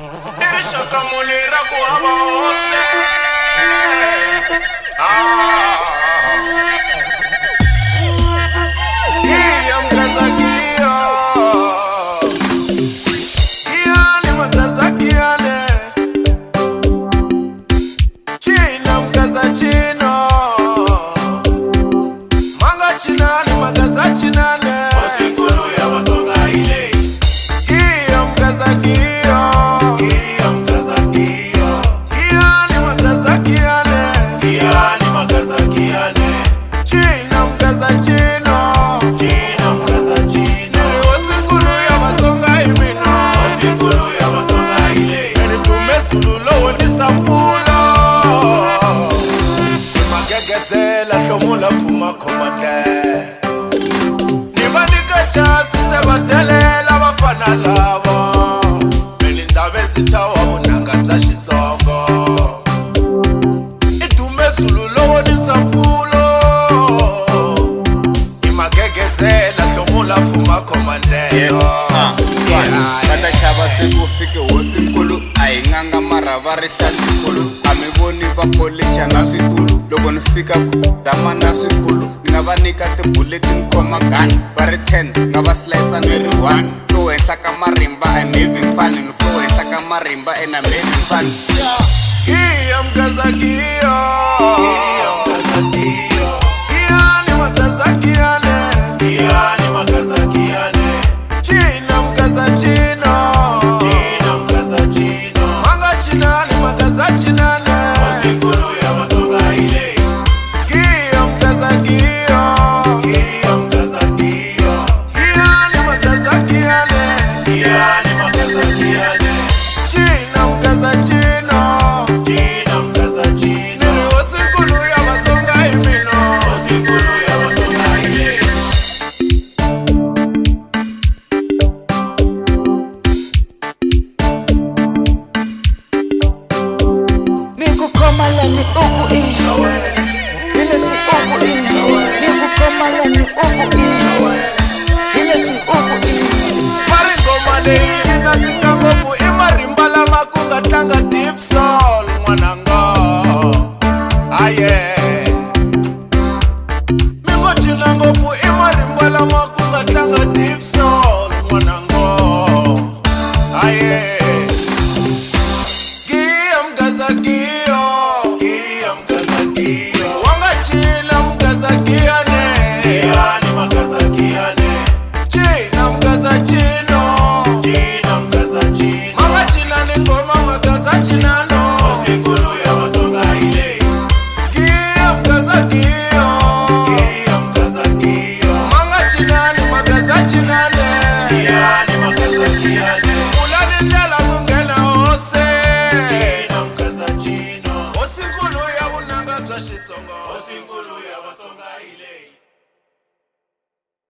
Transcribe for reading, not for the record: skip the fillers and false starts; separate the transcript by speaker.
Speaker 1: Irishakamulira kuhabose iya mkazakia iani makazakiane china mkaza chino manga chinani makaza chinane osikulu ya watonga ile iya mkazakia Sebadelela bafana labo belindaba ezithawa bunanga bya Xitsongo idume Zulu lowonisa mfulo imagegezela hlomula fuma komandelo
Speaker 2: bata chava sekufike hosinkulu ayinganga marava rihlatikulu amivoni vapolicha na switulu loko ni fika ku dama na swikulu ni nga va nyika tibuleti ni khoma gani va ri 10 nga va slice ni ri 1 flow henhla ka marimba I'm having fun ni flow henhla ka marimba and I'm having fun
Speaker 1: iya mkazakia iya ni makazakiane iya ni makazakiane china mkaza chino china mkaza chino manga chinani makaza chinane osikulu ya watonga ile iya mkazakia iya mkazakia iya ni makazakiane iya ni makazakiane china mkaza chino china mkaza chino osikulu ya watonga imino osikulu ya watonga ile
Speaker 3: Nikukomala ni uku iwe ile si uku iwe nikukomala ni uku iwe ile si uku iwe
Speaker 1: maringoma leyi inatika ngopfu imarimba lama ku nga tlanga deep soul n'wananga aye mi ngo cina ngopfu imarimba lama ku nga tlanga deep soul n'wananga aye giya mkazakiyo giya mkazakiyo wanga cina mkazakiane yani makazakiane china mkaza chino china mkaza chino manga china ni ngoma makaza chinano osikulu ya watonga ile giya mkazakiyo giya mkazakiyo manga china ni makaza chinane yani makazakiane ulani ndela